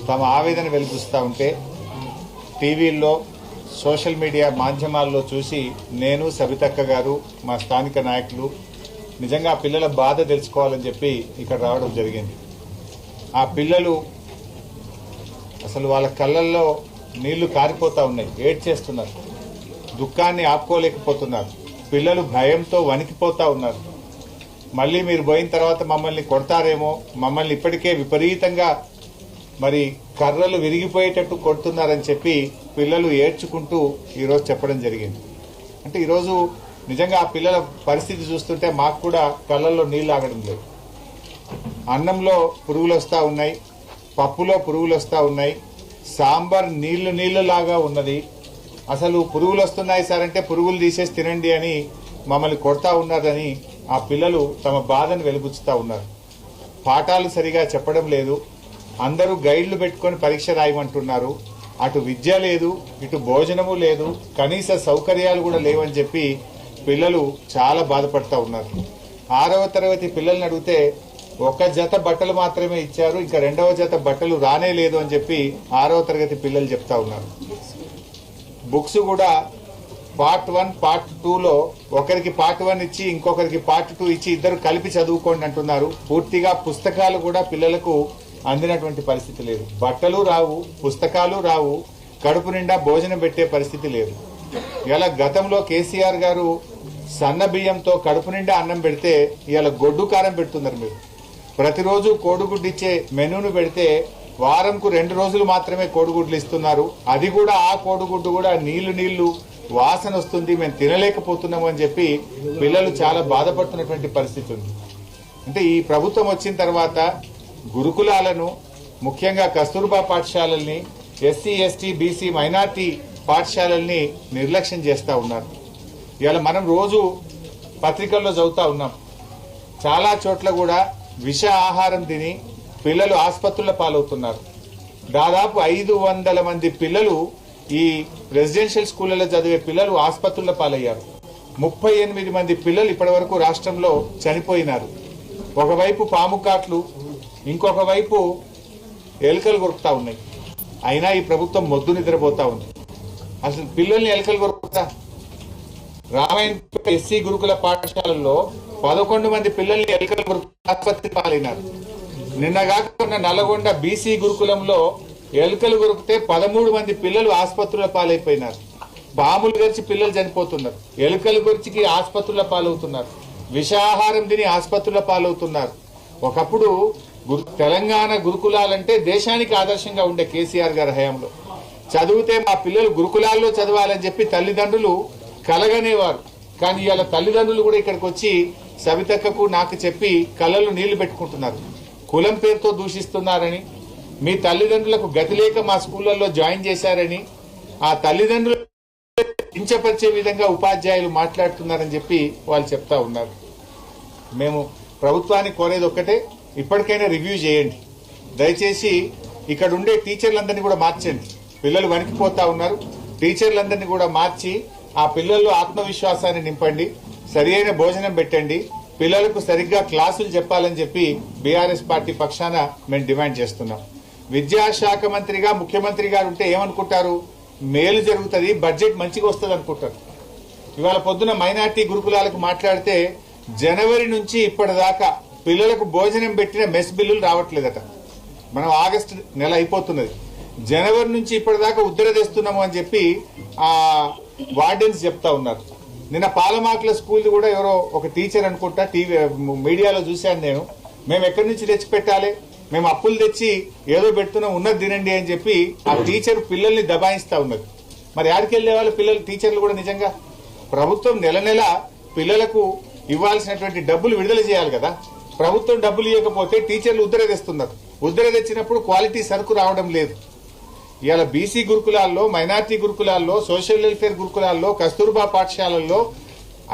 తమ ఆవేదన వెలిపిస్తూ ఉంటే టీవీల్లో సోషల్ మీడియా మాధ్యమాల్లో చూసి నేను సబితక్క గారు మా స్థానిక నాయకులు నిజంగా ఆ పిల్లల బాధ తెలుసుకోవాలని చెప్పి ఇక్కడ రావడం జరిగింది. ఆ పిల్లలు అసలు వాళ్ళ కళ్ళల్లో నీళ్లు కారిపోతా ఉన్నాయి, ఏడ్చేస్తున్నారు, దుఃఖాన్ని ఆపుకోలేకపోతున్నారు. పిల్లలు భయంతో వణికిపోతా ఉన్నారు. మళ్ళీ మీరు పోయిన తర్వాత మమ్మల్ని కొడతారేమో, మమ్మల్ని ఇప్పటికే విపరీతంగా మరి కర్రలు విరిగిపోయేటట్టు కొడుతున్నారని చెప్పి పిల్లలు ఏడ్చుకుంటూ ఈరోజు చెప్పడం జరిగింది. అంటే ఈరోజు నిజంగా ఆ పిల్లల పరిస్థితి చూస్తుంటే మాకు కూడా కళ్ళల్లో నీళ్ళు ఆగడం లేదు. అన్నంలో పురుగులు వస్తూ ఉన్నాయి, పప్పులో పురుగులు వస్తూ ఉన్నాయి, సాంబార్ నీళ్లు లాగా ఉన్నది. అసలు పురుగులు వస్తున్నాయి సార్ అంటే పురుగులు తీసేసి తినండి అని మమ్మల్ని కొడతా ఉన్నారని ఆ పిల్లలు తమ బాధను వెలిబుచ్చుతా ఉన్నారు. పాఠాలు సరిగా చెప్పడం లేదు, అందరూ గైడ్లు పెట్టుకొని పరీక్ష రాయమంటున్నారు. అటు విద్య లేదు, ఇటు భోజనము లేదు, కనీస సౌకర్యాలు కూడా లేవని చెప్పి పిల్లలు చాలా బాధపడతా ఉన్నారు. 6వ తరగతి పిల్లల్ని అడిగితే ఒక జత బట్టలు మాత్రమే ఇచ్చారు, ఇంకా 2వ జత బట్టలు రానే లేదు అని చెప్పి 6వ తరగతి పిల్లలు చెప్తా ఉన్నారు. బుక్స్ కూడా పార్ట్ 1 పార్ట్ 2లో ఒకరికి పార్ట్ 1 ఇచ్చి ఇంకొకరికి పార్ట్ 2 ఇచ్చి ఇద్దరు కలిపి చదువుకోండి అంటున్నారు. పూర్తిగా పుస్తకాలు కూడా పిల్లలకు అందినటువంటి పరిస్థితి లేదు. బట్టలు రావు, పుస్తకాలు రావు, కడుపు నిండా భోజనం పెట్టే పరిస్థితి లేదు. ఇలా గతంలో కేసీఆర్ గారు సన్న బియ్యంతో కడుపు నిండా అన్నం పెడితే ఇలా గొడ్డు కారం పెడుతున్నారు. మీరు ప్రతిరోజు కోడిగుడ్డు ఇచ్చే మెనూను పెడితే వారంకు 2 రోజులు మాత్రమే కోడిగుడ్లు ఇస్తున్నారు. అది కూడా ఆ కోడిగుడ్డు కూడా నీళ్లు వాసన వస్తుంది, మేము తినలేకపోతున్నాము అని చెప్పి పిల్లలు చాలా బాధపడుతున్నటువంటి పరిస్థితి ఉంది. అంటే ఈ ప్రభుత్వం వచ్చిన తర్వాత గురుకులాలను, ముఖ్యంగా కస్తూర్బా పాఠశాలల్ని, ఎస్సీ ఎస్టీ బీసీ మైనార్టీ పాఠశాలల్ని నిర్లక్ష్యం చేస్తూ ఉన్నారు. ఇవాళ మనం రోజు పత్రికల్లో చదువుతా ఉన్నాం, చాలా చోట్ల కూడా విష ఆహారం తిని పిల్లలు ఆసుపత్రుల పాలవుతున్నారు. దాదాపు 500 మంది పిల్లలు ఈ రెసిడెన్షియల్ స్కూళ్లలో చదివే పిల్లలు ఆసుపత్రుల పాలయ్యారు. 38 మంది పిల్లలు ఇప్పటి వరకు రాష్ట్రంలో చనిపోయినారు. ఒకవైపు పాము కాట్లు, ఇంకొక వైపు ఎలుకలు కొరుకుతా ఉన్నాయి. అయినా ఈ ప్రభుత్వం మొద్దు నిద్రపోతా ఉంది. అసలు పిల్లల్ని ఎలుకలు కొరుకుతా. రామాయణ ఎస్సీ గురుకుల పాఠశాలల్లో 11 మంది పిల్లల్ని ఎలుకలు కొరుకు ఆసుపత్రి పాలైనారు. నిన్నగాక నల్లగొండ బీసీ గురుకులంలో ఎలుకలు కొరికితే 13 మంది పిల్లలు ఆసుపత్రుల పాలైపోయినారు. పాములు గరిచి పిల్లలు చనిపోతున్నారు, ఎలుకలు గరిచికి ఆసుపత్రుల పాలవుతున్నారు, విషాహారం తిని ఆసుపత్రుల పాలవుతున్నారు. ఒకప్పుడు తెలంగాణ గురుకులాలంటే దేశానికి ఆదర్శంగా ఉండే కేసీఆర్ గారి హయాంలో చదివితే మా పిల్లలు గురుకులాల్లో చదవాలని చెప్పి తల్లిదండ్రులు కలగనేవారు. కానీ ఇవాళ తల్లిదండ్రులు కూడా ఇక్కడికి వచ్చి సవితక్కకు నాకు చెప్పి కళ్ళలో నీళ్లు పెట్టుకుంటున్నారు. కులం పేరుతో దూషిస్తున్నారని, మీ తల్లిదండ్రులకు గతి లేక మా స్కూళ్లలో జాయిన్ చేశారని, ఆ తల్లిదండ్రులు కించపరిచే విధంగా ఉపాధ్యాయులు మాట్లాడుతున్నారని చెప్పి వాళ్ళు చెప్తా ఉన్నారు. మేము ప్రభుత్వాన్ని కోరేది ఒక్కటే, ఇప్పటికైనా రివ్యూ చేయండి. దయచేసి ఇక్కడ ఉండే టీచర్లందరినీ కూడా మార్చండి. పిల్లలు వణికిపోతా ఉన్నారు, టీచర్లందరినీ కూడా మార్చి ఆ పిల్లల్లో ఆత్మవిశ్వాసాన్ని నింపండి, సరి అయిన భోజనం పెట్టండి, పిల్లలకు సరిగ్గా క్లాసులు చెప్పాలని చెప్పి బీఆర్ఎస్ పార్టీ పక్షాన మేము డిమాండ్ చేస్తున్నాం. విద్యాశాఖ మంత్రిగా ముఖ్యమంత్రి గారు ఉంటే ఏమనుకుంటారు, మేలు జరుగుతుంది, బడ్జెట్ మంచిగా వస్తుంది అనుకుంటారు. ఇవాళ పొద్దున మైనార్టీ గురుకులాలకు మాట్లాడితే జనవరి నుంచి ఇప్పటిదాకా పిల్లలకు భోజనం పెట్టిన మెస్ బిల్లులు రావట్లేదట. మనం ఆగస్టు నెల అయిపోతున్నది, జనవరి నుంచి ఇప్పటిదాకా ఉద్దర తెస్తున్నాము అని చెప్పి ఆ వార్డెన్స్ చెప్తా ఉన్నారు. నిన్న పాలమాకుల స్కూల్ కూడా ఎవరో ఒక టీచర్ అనుకుంటా టీవీ మీడియాలో చూశాను నేను, మేము ఎక్కడి నుంచి తెచ్చి పెట్టాలి, మేము అప్పులు తెచ్చి ఏదో పెడుతున్నాం, ఉన్నది తినండి అని చెప్పి ఆ టీచర్ పిల్లల్ని దబాయిస్తా ఉన్నది. మరి ఆడికి వెళ్లే వాళ్ళు పిల్లలు టీచర్లు కూడా నిజంగా ప్రభుత్వం నెల నెల పిల్లలకు ఇవ్వాల్సినటువంటి డబ్బులు విడుదల చేయాలి కదా. ప్రభుత్వం డబ్బులు ఇవ్వకపోతే టీచర్లు ఉద్దర తెస్తున్నారు. ఉద్దర తెచ్చినప్పుడు క్వాలిటీ సరుకు రావడం లేదు. ఇవాళ బీసీ గురుకులాల్లో, మైనార్టీ గురుకులాల్లో, సోషల్ వెల్ఫేర్ గురుకులాల్లో, కస్తూర్బా పాఠశాలల్లో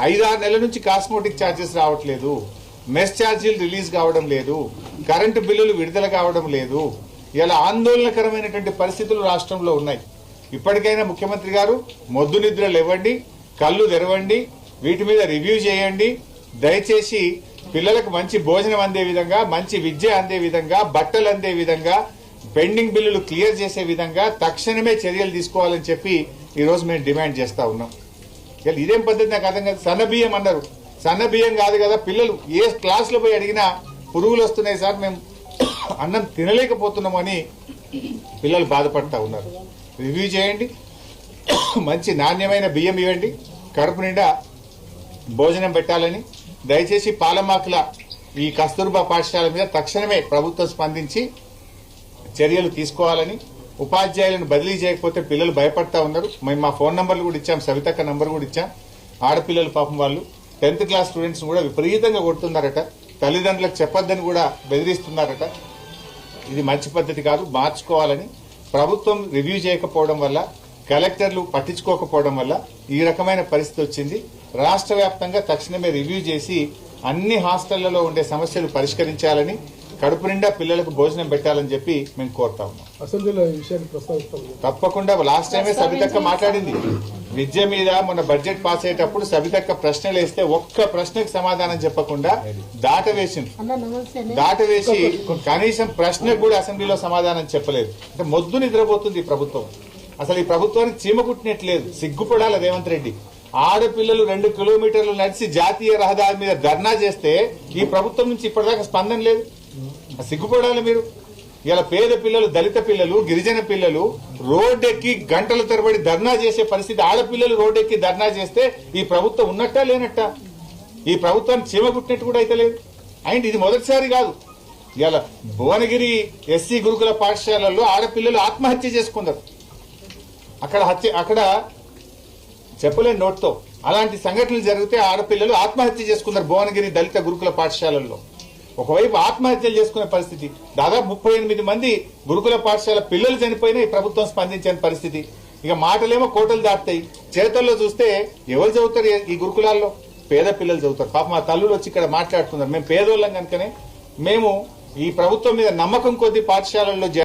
5-6 నెలల నుంచి కాస్మోటిక్ ఛార్జెస్ రావట్లేదు, మెస్ ఛార్జీలు రిలీజ్ కావడం లేదు, కరెంటు బిల్లులు విడుదల కావడం లేదు. ఇలా ఆందోళనకరమైనటువంటి పరిస్థితులు రాష్ట్రంలో ఉన్నాయి. ఇప్పటికైనా ముఖ్యమంత్రి గారు మొద్దు నిద్రలు ఇవ్వండి, కళ్ళు తెరవండి, వీటి మీద రివ్యూ చేయండి. దయచేసి పిల్లలకు మంచి భోజనం అందే విధంగా, మంచి విద్య అందే విధంగా, బట్టలు అందే విధంగా, పెండింగ్ బిల్లులు క్లియర్ చేసే విధంగా తక్షణమే చర్యలు తీసుకోవాలని చెప్పి ఈ రోజు మేము డిమాండ్ చేస్తా ఉన్నాం. ఇదేం పద్ధతి నాకు అర్థం కాదు. సన్న బియ్యం అన్నారు, సన్న బియ్యం కాదు కదా. పిల్లలు ఏ క్లాస్ లో పోయి అడిగినా పురుగులు వస్తున్నాయి సార్, మేము అన్నం తినలేకపోతున్నామని పిల్లలు బాధపడతా ఉన్నారు. రివ్యూ చేయండి, మంచి నాణ్యమైన బియ్యం ఇవ్వండి, కడుపు నిండా భోజనం పెట్టాలని. దయచేసి పాలమాకుల ఈ కస్తూర్బా పాఠశాల మీద తక్షణమే ప్రభుత్వం స్పందించి చర్యలు తీసుకోవాలని. ఉపాధ్యాయులను బదిలీ చేయకపోతే పిల్లలు భయపడతా ఉన్నారు. మేము మా ఫోన్ నంబర్లు కూడా ఇచ్చాం, సవితక్క నంబర్ కూడా ఇచ్చాం. ఆడపిల్లలు పాపం వాళ్ళు 10th క్లాస్ స్టూడెంట్స్ కూడా విపరీతంగా కొడుతున్నారట, తల్లిదండ్రులకు చెప్పొద్దని కూడా బెదిరిస్తున్నారట. ఇది మంచి పద్ధతి కాదు, మార్చుకోవాలని. ప్రభుత్వం రివ్యూ చేయకపోవడం వల్ల, కలెక్టర్లు పట్టించుకోకపోవడం వల్ల ఈ రకమైన పరిస్థితి వచ్చింది. రాష్ట్ర వ్యాప్తంగా తక్షణమే రివ్యూ చేసి అన్ని హాస్టళ్లలో ఉండే సమస్యలు పరిష్కరించాలని, కడుపు నిండా పిల్లలకు భోజనం పెట్టాలని చెప్పి మేము కోరుతా ఉన్నాం. అసెంబ్లీలో ఈ విషయాన్ని ప్రస్తావిస్తాం. తప్పకుండా లాస్ట్ టైమే సబితక్క మాట్లాడింది విద్య మీద. మొన్న బడ్జెట్ పాస్ అయ్యేటప్పుడు సబితక్క ప్రశ్నలు వేస్తే ఒక్క ప్రశ్నకు సమాధానం చెప్పకుండా దాటవేసి కనీసం ప్రశ్నకు కూడా అసెంబ్లీలో సమాధానం చెప్పలేదు. అంటే మొద్దు నిద్రపోతుంది ఈ ప్రభుత్వం. అసలు ఈ ప్రభుత్వానికి చీమ కుట్టినట్లేదు. సిగ్గుపడాలి రేవంత్ రెడ్డి. ఆడపిల్లలు 2 కిలోమీటర్లు నడిచి జాతీయ రహదారి మీద ధర్నా చేస్తే ఈ ప్రభుత్వం నుంచి ఇప్పటిదాకా స్పందన లేదు. సిగ్గుపడాలి మీరు. ఇలా పేద పిల్లలు, దళిత పిల్లలు, గిరిజన పిల్లలు రోడ్డెక్కి గంటల తరబడి ధర్నా చేసే పరిస్థితి. ఆడపిల్లలు రోడ్డెక్కి ధర్నా చేస్తే ఈ ప్రభుత్వం ఉన్నట్టా లేనట్టా? ఈ ప్రభుత్వాన్ని చీమ కుట్టినట్టు కూడా అయితే లేదు. అండ్ ఇది మొదటిసారి కాదు. ఇలా భువనగిరి ఎస్సీ గురుకుల పాఠశాలల్లో ఆడపిల్లలు ఆత్మహత్య చేసుకున్నారు. అక్కడ చెప్పలేని నోట్తో అలాంటి సంఘటనలు జరిగితే ఆడపిల్లలు ఆత్మహత్య చేసుకున్నారు భువనగిరి దళిత గురుకుల పాఠశాలల్లో. ఒకవైపు ఆత్మహత్యలు చేసుకునే పరిస్థితి. దాదాపు 38 మంది గురుకుల పాఠశాల పిల్లలు చనిపోయినా ఈ ప్రభుత్వం స్పందించని పరిస్థితి. ఇక మాటలేమో కోటలు దాటుతాయి, చేతల్లో చూస్తే ఎవరు చదువుతారు ఈ గురుకులాల్లో? పేద పిల్లలు చదువుతారు. పాప మా తల్లులు వచ్చి ఇక్కడ మాట్లాడుతున్నారు, మేము పేదోళ్ళం కనుకనే మేము ఈ ప్రభుత్వం మీద నమ్మకం కొద్ది పాఠశాలల్లో